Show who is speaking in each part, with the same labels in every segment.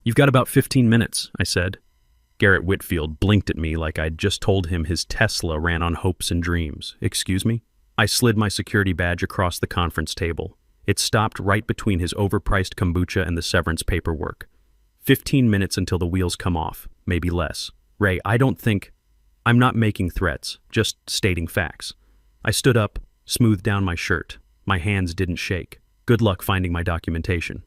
Speaker 1: "You've got about 15 minutes, I said. Garrett Whitfield blinked at me like I'd just told him his Tesla ran on hopes and dreams. "Excuse me?" I slid my security badge across the conference table. It stopped right between his overpriced kombucha and the severance paperwork. 15 minutes until the wheels come off, maybe less. "Ray, I'm not making threats, just stating facts." I stood up, smoothed down my shirt. My hands didn't shake. "Good luck finding my documentation."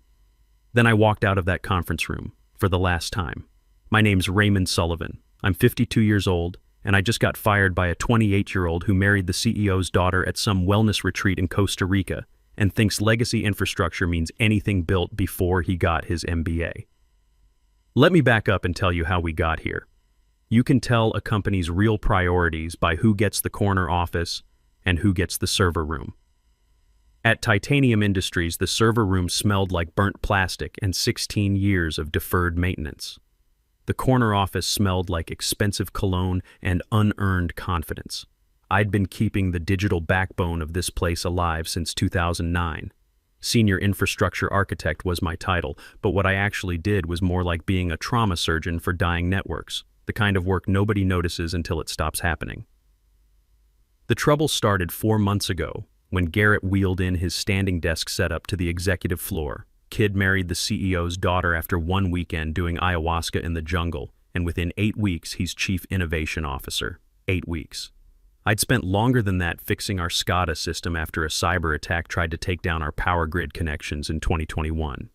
Speaker 1: Then I walked out of that conference room, for the last time. My name's Raymond Sullivan. I'm 52 years old, and I just got fired by a 28-year-old who married the CEO's daughter at some wellness retreat in Costa Rica and thinks legacy infrastructure means anything built before he got his MBA. Let me back up and tell you how we got here. You can tell a company's real priorities by who gets the corner office and who gets the server room. At Titanium Industries, the server room smelled like burnt plastic and 16 years of deferred maintenance. The corner office smelled like expensive cologne and unearned confidence. I'd been keeping the digital backbone of this place alive since 2009. Senior infrastructure architect was my title, but what I actually did was more like being a trauma surgeon for dying networks, the kind of work nobody notices until it stops happening. The trouble started 4 months ago, when Garrett wheeled in his standing desk setup to the executive floor. Kid married the CEO's daughter after one weekend doing ayahuasca in the jungle, and within 8 weeks he's chief innovation officer. 8 weeks. I'd spent longer than that fixing our SCADA system after a cyber attack tried to take down our power grid connections in 2021.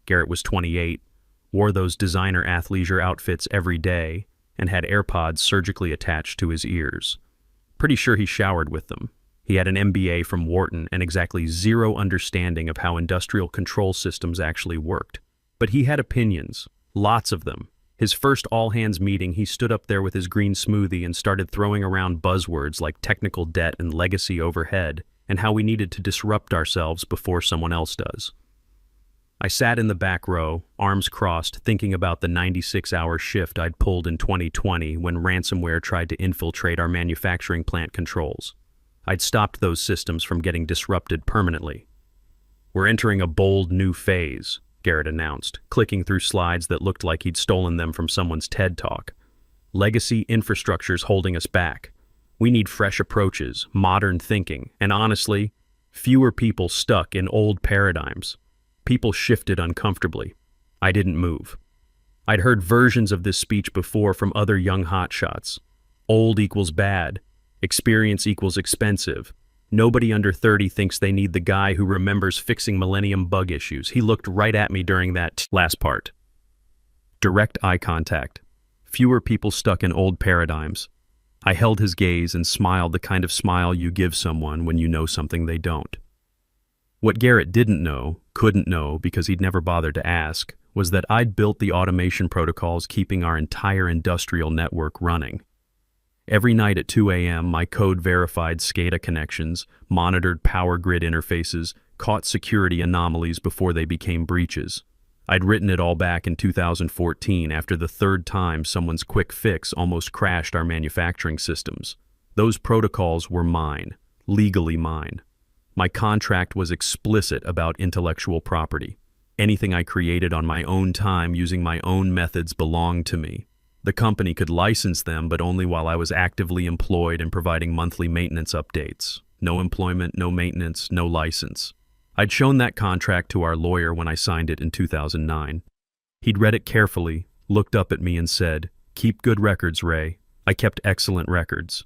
Speaker 1: Garrett was 28, wore those designer athleisure outfits every day, and had AirPods surgically attached to his ears. Pretty sure he showered with them. He had an MBA from Wharton and exactly zero understanding of how industrial control systems actually worked. But he had opinions, lots of them. His first all-hands meeting, he stood up there with his green smoothie and started throwing around buzzwords like technical debt and legacy overhead, and how we needed to disrupt ourselves before someone else does. I sat in the back row, arms crossed, thinking about the 96-hour shift I'd pulled in 2020 when ransomware tried to infiltrate our manufacturing plant controls. I'd stopped those systems from getting disrupted permanently. "We're entering a bold new phase," Garrett announced, clicking through slides that looked like he'd stolen them from someone's TED Talk. "Legacy infrastructure's holding us back. We need fresh approaches, modern thinking, and honestly, fewer people stuck in old paradigms." People shifted uncomfortably. I didn't move. I'd heard versions of this speech before from other young hotshots. Old equals bad. Experience equals expensive. Nobody under 30 thinks they need the guy who remembers fixing millennium bug issues. He looked right at me during that last part. Direct eye contact. Fewer people stuck in old paradigms. I held his gaze and smiled, the kind of smile you give someone when you know something they don't. What Garrett didn't know, couldn't know because he'd never bothered to ask, was that I'd built the automation protocols keeping our entire industrial network running. Every night at 2 a.m., my code verified SCADA connections, monitored power grid interfaces, caught security anomalies before they became breaches. I'd written it all back in 2014 after the third time someone's quick fix almost crashed our manufacturing systems. Those protocols were mine, legally mine. My contract was explicit about intellectual property. Anything I created on my own time using my own methods belonged to me. The company could license them, but only while I was actively employed and providing monthly maintenance updates. No employment, no maintenance, no license. I'd shown that contract to our lawyer when I signed it in 2009. He'd read it carefully, looked up at me and said, "Keep good records, Ray." I kept excellent records.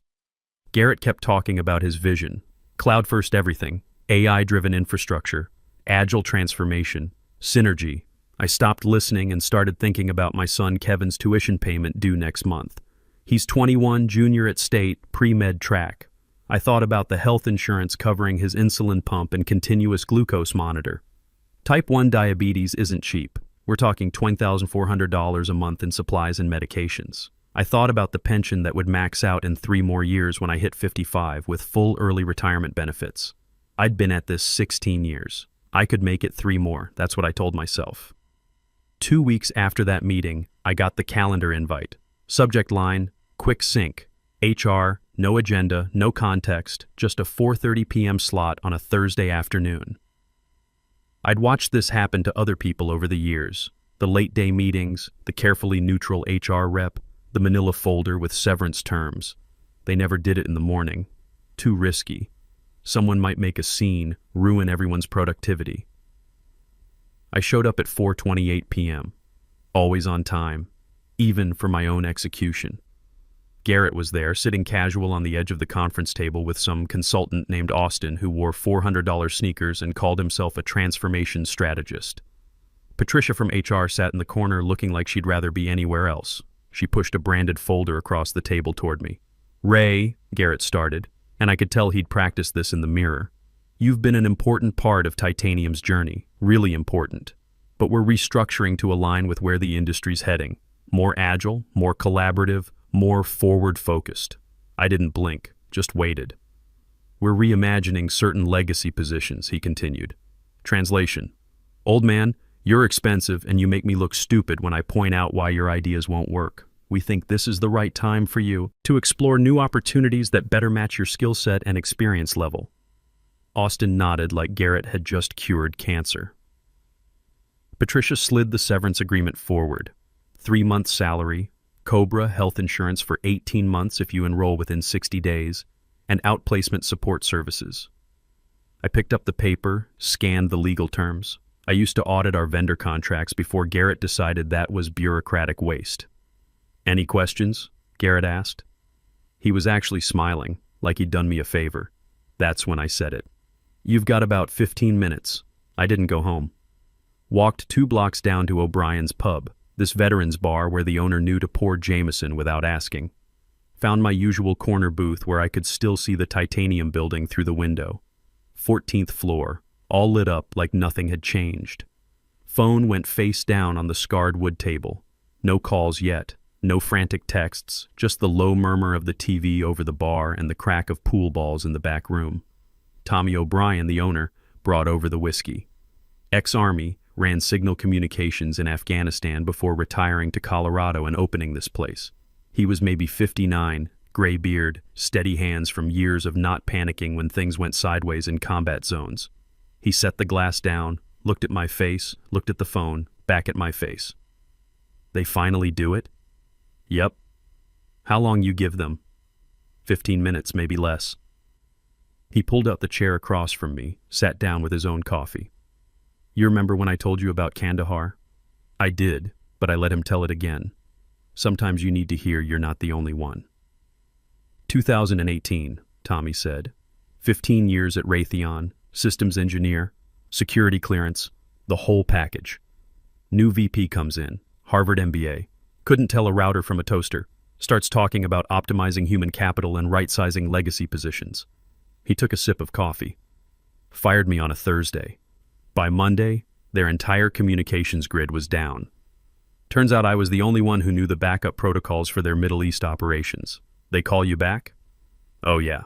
Speaker 1: Garrett kept talking about his vision. Cloud-first everything, AI-driven infrastructure, agile transformation, synergy. I stopped listening and started thinking about my son Kevin's tuition payment due next month. He's 21, junior at state, pre-med track. I thought about the health insurance covering his insulin pump and continuous glucose monitor. Type 1 diabetes isn't cheap. We're talking $20,400 a month in supplies and medications. I thought about the pension that would max out in 3 more years when I hit 55 with full early retirement benefits. I'd been at this 16 years. I could make it 3 more, that's what I told myself. 2 weeks after that meeting, I got the calendar invite. Subject line, quick sync. HR, no agenda, no context, just a 4:30 p.m. slot on a Thursday afternoon. I'd watched this happen to other people over the years. The late-day meetings, the carefully neutral HR rep, the manila folder with severance terms. They never did it in the morning. Too risky. Someone might make a scene, ruin everyone's productivity. I showed up at 4:28 p.m., always on time, even for my own execution. Garrett was there, sitting casual on the edge of the conference table with some consultant named Austin who wore $400 sneakers and called himself a transformation strategist. Patricia from HR sat in the corner looking like she'd rather be anywhere else. She pushed a branded folder across the table toward me. "Ray," Garrett started, and I could tell he'd practiced this in the mirror. "You've been an important part of Titanium's journey, really important. But we're restructuring to align with where the industry's heading. More agile, more collaborative, more forward-focused." I didn't blink, just waited. "We're reimagining certain legacy positions," he continued. Translation: "Old man, you're expensive and you make me look stupid when I point out why your ideas won't work. We think this is the right time for you to explore new opportunities that better match your skill set and experience level." Austin nodded like Garrett had just cured cancer. Patricia slid the severance agreement forward. 3-month salary, COBRA health insurance for 18 months if you enroll within 60 days, and outplacement support services. I picked up the paper, scanned the legal terms. I used to audit our vendor contracts before Garrett decided that was bureaucratic waste. "Any questions?" Garrett asked. He was actually smiling, like he'd done me a favor. That's when I said it. "You've got about 15 minutes. I didn't go home. Walked 2 blocks down to O'Brien's Pub, this veterans bar where the owner knew to pour Jameson without asking. Found my usual corner booth where I could still see the Titanium building through the window. 14th floor, all lit up like nothing had changed. Phone went face down on the scarred wood table. No calls yet, no frantic texts, just the low murmur of the TV over the bar and the crack of pool balls in the back room. Tommy O'Brien, the owner, brought over the whiskey. Ex-Army, ran signal communications in Afghanistan before retiring to Colorado and opening this place. He was maybe 59, gray beard, steady hands from years of not panicking when things went sideways in combat zones. He set the glass down, looked at my face, looked at the phone, back at my face. "They finally do it?" "Yep." "How long you give them?" 15 minutes, maybe less." He pulled out the chair across from me, sat down with his own coffee. "You remember when I told you about Kandahar?" I did, but I let him tell it again. Sometimes you need to hear you're not the only one. 2018, Tommy said. 15 years at Raytheon, systems engineer, security clearance, the whole package. New VP comes in, Harvard MBA. Couldn't tell a router from a toaster. Starts talking about optimizing human capital and right-sizing legacy positions. He took a sip of coffee. Fired me on a Thursday. By Monday, their entire communications grid was down. Turns out I was the only one who knew the backup protocols for their Middle East operations. They call you back? Oh yeah.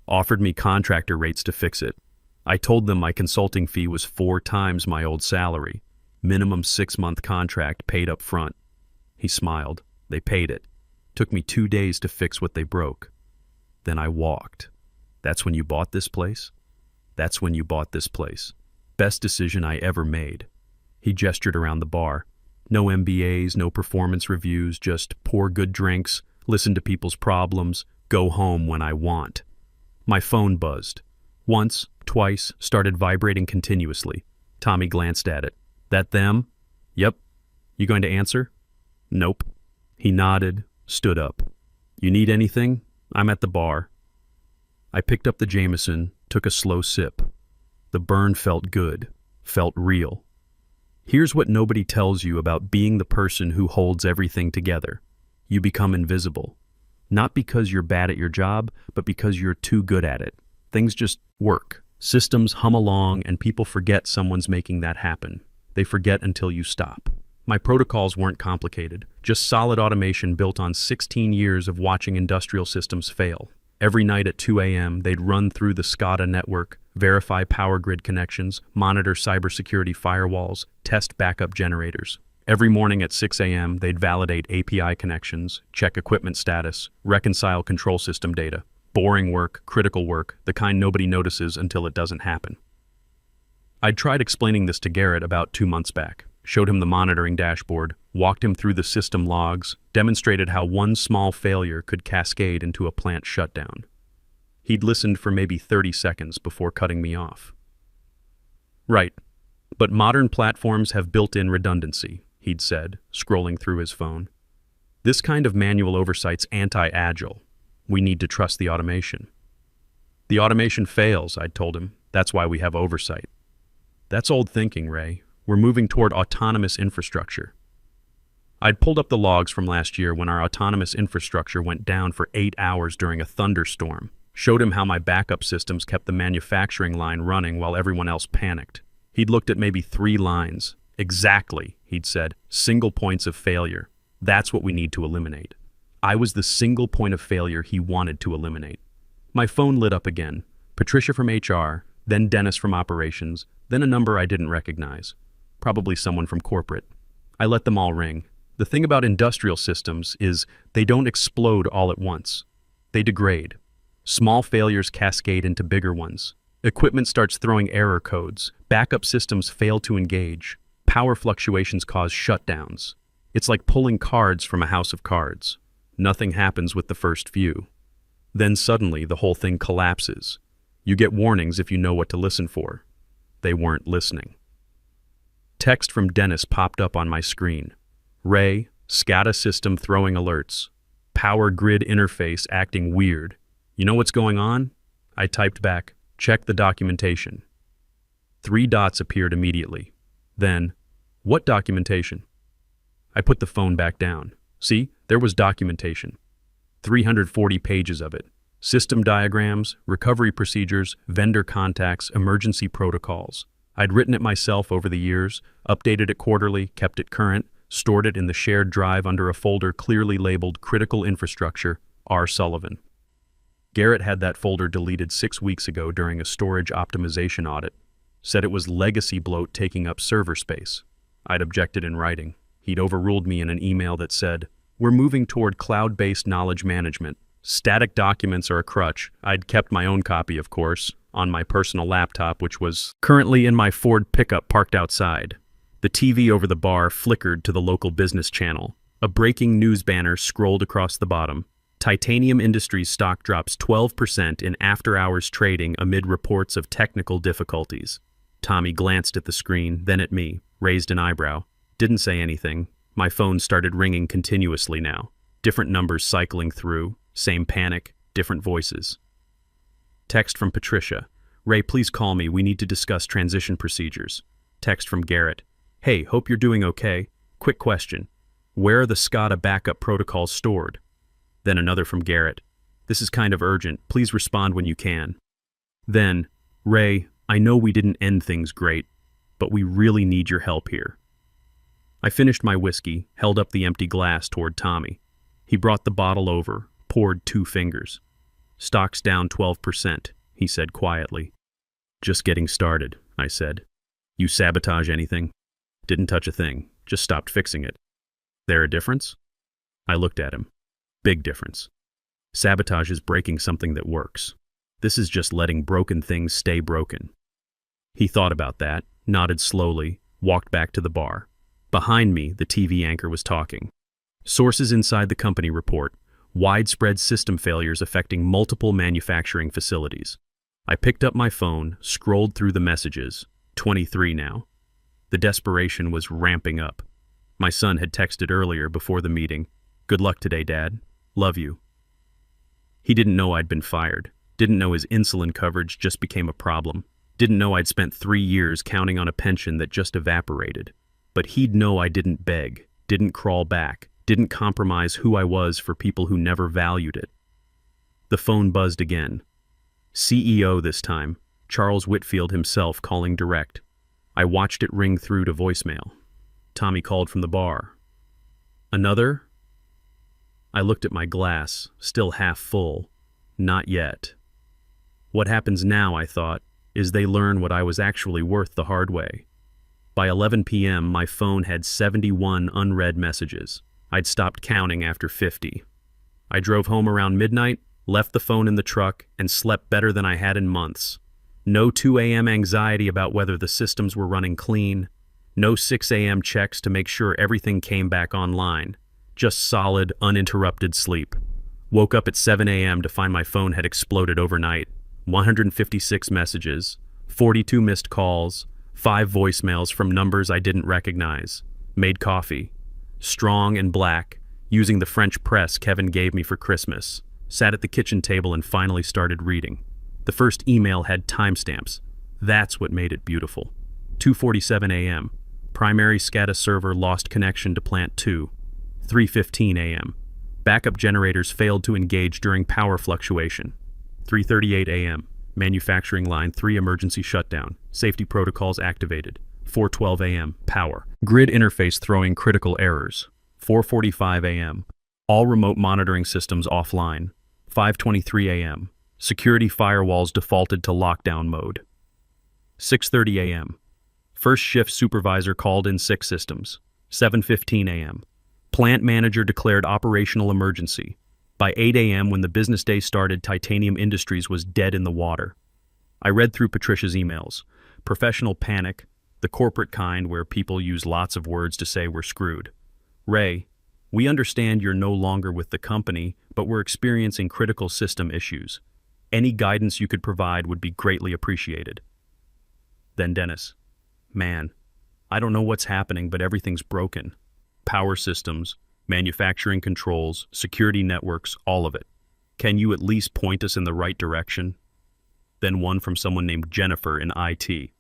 Speaker 1: Offered me contractor rates to fix it. I told them my consulting fee was 4 times my old salary. Minimum 6-month contract paid up front. He smiled. They paid it. Took me 2 days to fix what they broke. Then I walked. That's when you bought this place? That's when you bought this place. Best decision I ever made. He gestured around the bar. No MBAs, no performance reviews, just pour good drinks, listen to people's problems, go home when I want. My phone buzzed. Once, twice, started vibrating continuously. Tommy glanced at it. That them? Yep. You going to answer? Nope. He nodded, stood up. You need anything? I'm at the bar. I picked up the Jameson, took a slow sip. The burn felt good, felt real. Here's what nobody tells you about being the person who holds everything together. You become invisible. Not because you're bad at your job, but because you're too good at it. Things just work. Systems hum along and people forget someone's making that happen. They forget until you stop. My protocols weren't complicated, just solid automation built on 16 years of watching industrial systems fail. Every night at 2 a.m., they'd run through the SCADA network, verify power grid connections, monitor cybersecurity firewalls, test backup generators. Every morning at 6 a.m., they'd validate API connections, check equipment status, reconcile control system data. Boring work, critical work, the kind nobody notices until it doesn't happen. I'd tried explaining this to Garrett about 2 months back. showed him the monitoring dashboard, walked him through the system logs, demonstrated how one small failure could cascade into a plant shutdown. He'd listened for maybe 30 seconds before cutting me off. Right, but modern platforms have built-in redundancy, he'd said, scrolling through his phone. This kind of manual oversight's anti-agile. We need to trust the automation. The automation fails, I'd told him. That's why we have oversight. That's old thinking, Ray. We're moving toward autonomous infrastructure. I'd pulled up the logs from last year when our autonomous infrastructure went down for 8 hours during a thunderstorm. Showed him how my backup systems kept the manufacturing line running while everyone else panicked. He'd looked at maybe 3 lines. Exactly, he'd said. Single points of failure. That's what we need to eliminate. I was the single point of failure he wanted to eliminate. My phone lit up again. Patricia from HR, then Dennis from operations, then a number I didn't recognize. Probably someone from corporate. I let them all ring. The thing about industrial systems is they don't explode all at once. They degrade. Small failures cascade into bigger ones. Equipment starts throwing error codes. Backup systems fail to engage. Power fluctuations cause shutdowns. It's like pulling cards from a house of cards. Nothing happens with the first few. Then suddenly the whole thing collapses. You get warnings if you know what to listen for. They weren't listening. Text from Dennis popped up on my screen. Ray, SCADA system throwing alerts. Power grid interface acting weird. You know what's going on? I typed back, check the documentation. 3 dots appeared immediately. Then, what documentation? I put the phone back down. See, there was documentation. 340 pages of it. System diagrams, recovery procedures, vendor contacts, emergency protocols. I'd written it myself over the years, updated it quarterly, kept it current, stored it in the shared drive under a folder clearly labeled Critical Infrastructure, R. Sullivan. Garrett had that folder deleted 6 weeks ago during a storage optimization audit. Said it was legacy bloat taking up server space. I'd objected in writing. He'd overruled me in an email that said, "We're moving toward cloud-based knowledge management. Static documents are a crutch." I'd kept my own copy, of course, on my personal laptop, which was currently in my Ford pickup parked outside. The TV over the bar flickered to the local business channel. A breaking news banner scrolled across the bottom. Titanium Industries stock drops 12% in after-hours trading amid reports of technical difficulties. Tommy glanced at the screen, then at me, raised an eyebrow. Didn't say anything. My phone started ringing continuously now. Different numbers cycling through, same panic, different voices. Text from Patricia. Ray, please call me. We need to discuss transition procedures. Text from Garrett. Hey, hope you're doing okay. Quick question. Where are the SCADA backup protocols stored? Then another from Garrett. This is kind of urgent. Please respond when you can. Then, Ray, I know we didn't end things great, but we really need your help here. I finished my whiskey, held up the empty glass toward Tommy. He brought the bottle over, poured 2 fingers. Stock's down 12%, he said quietly. Just getting started, I said. You sabotage anything? Didn't touch a thing, just stopped fixing it. There a difference? I looked at him. Big difference. Sabotage is breaking something that works. This is just letting broken things stay broken. He thought about that, nodded slowly, walked back to the bar. Behind me, the TV anchor was talking. Sources inside the company report widespread system failures affecting multiple manufacturing facilities. I picked up my phone, scrolled through the messages. 23 now. The desperation was ramping up. My son had texted earlier before the meeting. Good luck today, Dad. Love you. He didn't know I'd been fired. Didn't know his insulin coverage just became a problem. Didn't know I'd spent 3 years counting on a pension that just evaporated. But he'd know I didn't beg, didn't crawl back, didn't compromise who I was for people who never valued it. The phone buzzed again. CEO this time, Charles Whitfield himself calling direct. I watched it ring through to voicemail. Tommy called from the bar. Another? I looked at my glass, still half full. Not yet. What happens now, I thought, is they learn what I was actually worth the hard way. By 11 p.m., my phone had 71 unread messages. I'd stopped counting after 50. I drove home around midnight, left the phone in the truck, and slept better than I had in months. No 2 a.m. anxiety about whether the systems were running clean. No 6 a.m. checks to make sure everything came back online. Just solid, uninterrupted sleep. Woke up at 7 a.m. to find my phone had exploded overnight. 156 messages, 42 missed calls, 5 voicemails from numbers I didn't recognize. Made coffee. Strong and black, using the French press Kevin gave me for Christmas. Sat at the kitchen table and finally started reading. The first email had timestamps. That's what made it beautiful. 2:47 a.m. Primary SCADA server lost connection to plant 2. 3:15 a.m. Backup generators failed to engage during power fluctuation. 3:38 a.m. Manufacturing line 3 emergency shutdown. Safety protocols activated. 4:12 a.m. Power. Grid interface throwing critical errors. 4:45 a.m. All remote monitoring systems offline. 5:23 a.m. Security firewalls defaulted to lockdown mode. 6:30 a.m. First shift supervisor called in sick systems. 7:15 a.m. Plant manager declared operational emergency. By 8 a.m. when the business day started, Titanium Industries was dead in the water. I read through Patricia's emails. Professional panic, the corporate kind where people use lots of words to say we're screwed. Ray, we understand you're no longer with the company, but we're experiencing critical system issues. Any guidance you could provide would be greatly appreciated. Then Dennis, man, I don't know what's happening, but everything's broken. Power systems, manufacturing controls, security networks, all of it. Can you at least point us in the right direction? Then one from someone named Jennifer in IT.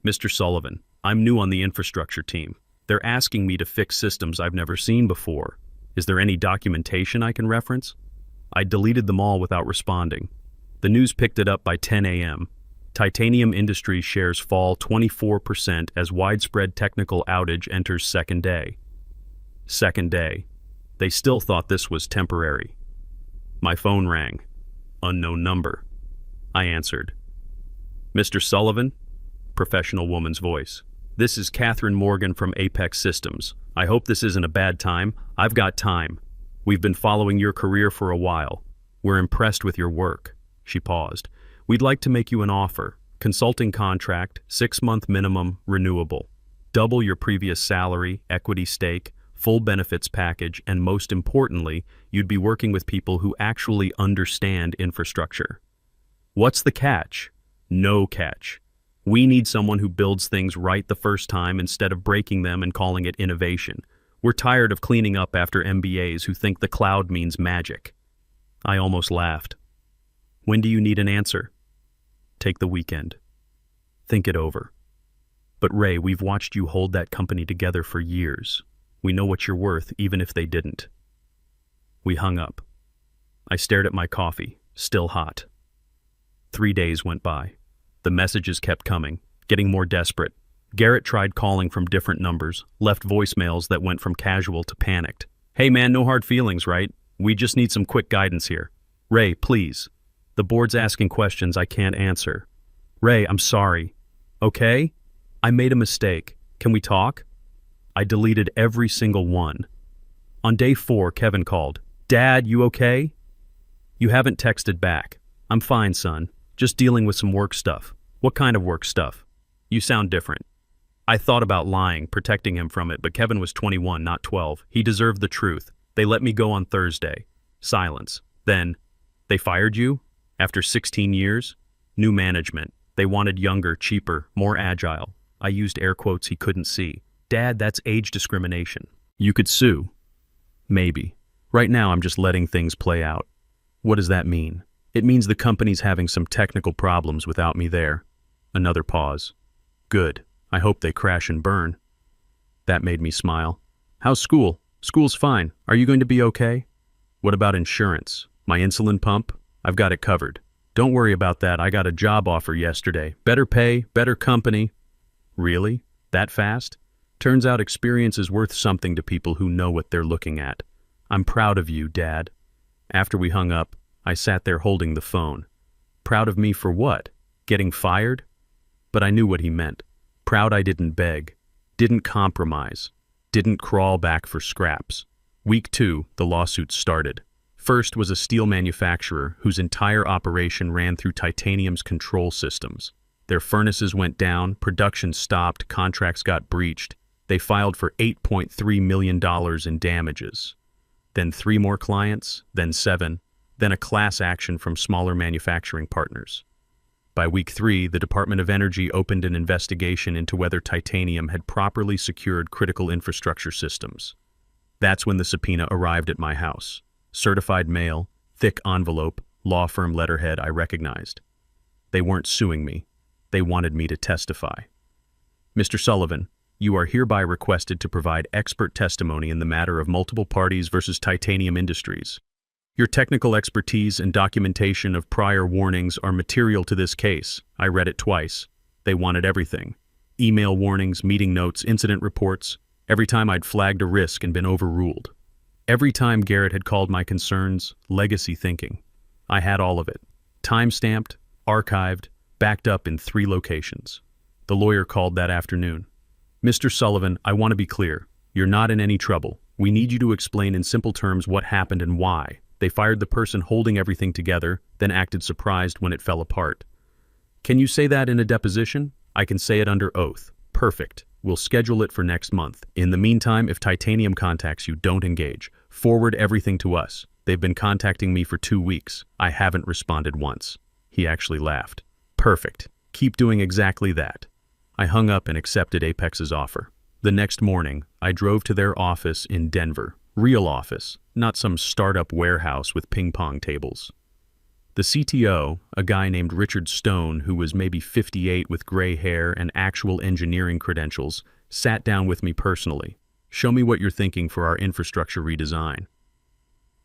Speaker 1: Mr. Sullivan, I'm new on the infrastructure team. They're asking me to fix systems I've never seen before. Is there any documentation I can reference? I deleted them all without responding. The news picked it up by 10 a.m. Titanium Industries shares fall 24% as widespread technical outage enters second day. Second day. They still thought this was temporary. My phone rang. Unknown number. I answered. Mr. Sullivan? Professional woman's voice. This is Catherine Morgan from Apex Systems. I hope this isn't a bad time. I've got time. We've been following your career for a while. We're impressed with your work. She paused. We'd like to make you an offer. Consulting contract, 6-month minimum, renewable. Double your previous salary, equity stake, full benefits package, and most importantly, you'd be working with people who actually understand infrastructure. What's the catch? No catch. We need someone who builds things right the first time instead of breaking them and calling it innovation. We're tired of cleaning up after MBAs who think the cloud means magic. I almost laughed. When do you need an answer? Take the weekend. Think it over. But Ray, we've watched you hold that company together for years. We know what you're worth, even if they didn't. We hung up. I stared at my coffee, still hot. 3 days went by. The messages kept coming, getting more desperate. Garrett tried calling from different numbers, left voicemails that went from casual to panicked. Hey man, no hard feelings, right? We just need some quick guidance here. Ray, please. The board's asking questions I can't answer. Ray, I'm sorry. Okay? I made a mistake. Can we talk? I deleted every single one. On day 4, Kevin called. Dad, you okay? You haven't texted back. I'm fine, son. Just dealing with some work stuff. What kind of work stuff? You sound different. I thought about lying, protecting him from it, but Kevin was 21, not 12. He deserved the truth. They let me go on Thursday. Silence. Then, they fired you? After 16 years? New management. They wanted younger, cheaper, more agile. I used air quotes he couldn't see. Dad, that's age discrimination. You could sue. Maybe. Right now I'm just letting things play out. What does that mean? It means the company's having some technical problems without me there. Another pause. Good. I hope they crash and burn. That made me smile. How's school? School's fine. Are you going to be okay? What about insurance? My insulin pump? I've got it covered. Don't worry about that. I got a job offer yesterday. Better pay, better company. Really? That fast? Turns out experience is worth something to people who know what they're looking at. I'm proud of you, Dad. After we hung up, I sat there holding the phone. Proud of me for what? Getting fired? But I knew what he meant. Proud I didn't beg, didn't compromise, didn't crawl back for scraps. Week 2, the lawsuits started. First was a steel manufacturer whose entire operation ran through Titanium's control systems. Their furnaces went down, production stopped, contracts got breached. They filed for $8.3 million in damages. Then 3 more clients, then 7, then a class action from smaller manufacturing partners. By week 3, the Department of Energy opened an investigation into whether Titanium had properly secured critical infrastructure systems. That's when the subpoena arrived at my house. Certified mail, thick envelope, law firm letterhead I recognized. They weren't suing me. They wanted me to testify. Mr. Sullivan, you are hereby requested to provide expert testimony in the matter of multiple parties versus Titanium Industries. Your technical expertise and documentation of prior warnings are material to this case. I read it twice. They wanted everything. Email warnings, meeting notes, incident reports. Every time I'd flagged a risk and been overruled. Every time Garrett had called my concerns legacy thinking. I had all of it. Time-stamped, archived, backed up in 3 locations. The lawyer called that afternoon. Mr. Sullivan, I want to be clear. You're not in any trouble. We need you to explain in simple terms what happened and why. They fired the person holding everything together, then acted surprised when it fell apart. Can you say that in a deposition? I can say it under oath. Perfect. We'll schedule it for next month. In the meantime, if Titanium contacts you, don't engage. Forward everything to us. They've been contacting me for 2 weeks. I haven't responded once. He actually laughed. Perfect. Keep doing exactly that. I hung up and accepted Apex's offer. The next morning, I drove to their office in Denver. Real office, not some startup warehouse with ping-pong tables. The CTO, a guy named Richard Stone, who was maybe 58 with gray hair and actual engineering credentials, sat down with me personally. Show me what you're thinking for our infrastructure redesign.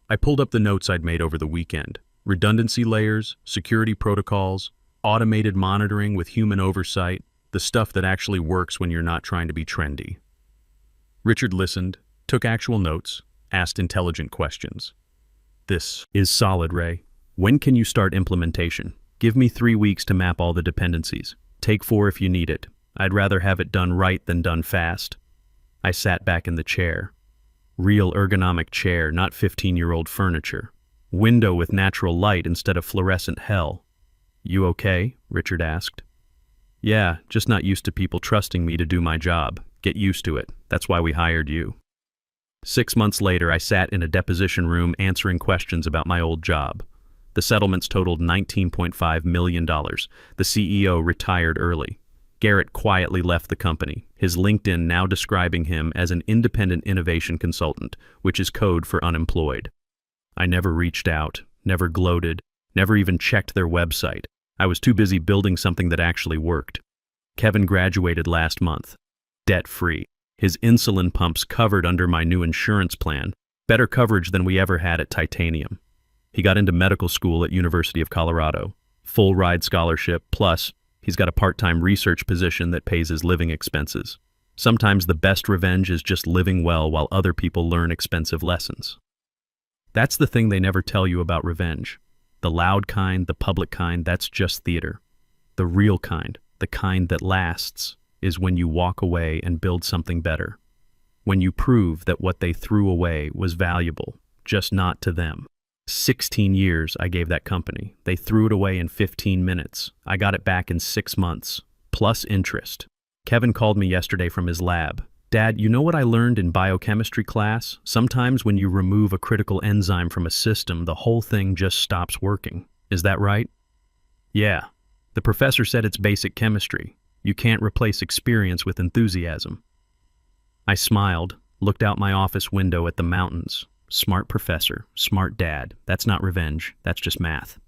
Speaker 1: I pulled up the notes I'd made over the weekend. Redundancy layers, security protocols, automated monitoring with human oversight, the stuff that actually works when you're not trying to be trendy. Richard listened, took actual notes, asked intelligent questions. This is solid, Ray. When can you start implementation? Give me 3 weeks to map all the dependencies. Take 4 if you need it. I'd rather have it done right than done fast. I sat back in the chair. Real ergonomic chair, not 15-year-old furniture. Window with natural light instead of fluorescent hell. You okay? Richard asked. Yeah, just not used to people trusting me to do my job. Get used to it. That's why we hired you. 6 months later, I sat in a deposition room answering questions about my old job. The settlements totaled $19.5 million. The CEO retired early. Garrett quietly left the company, his LinkedIn now describing him as an independent innovation consultant, which is code for unemployed. I never reached out, never gloated, never even checked their website. I was too busy building something that actually worked. Kevin graduated last month, debt-free. His insulin pumps covered under my new insurance plan, better coverage than we ever had at Titanium. He got into medical school at University of Colorado, full ride scholarship, plus he's got a part-time research position that pays his living expenses. Sometimes the best revenge is just living well while other people learn expensive lessons. That's the thing they never tell you about revenge. The loud kind, the public kind, that's just theater. The real kind, the kind that lasts, is when you walk away and build something better. When you prove that what they threw away was valuable, just not to them. 16 years I gave that company. They threw it away in 15 minutes. I got it back in 6 months, plus interest. Kevin called me yesterday from his lab. Dad, you know what I learned in biochemistry class? Sometimes when you remove a critical enzyme from a system, the whole thing just stops working. Is that right? Yeah. The professor said it's basic chemistry. You can't replace experience with enthusiasm. I smiled, looked out my office window at the mountains. Smart professor, smart dad. That's not revenge, that's just math.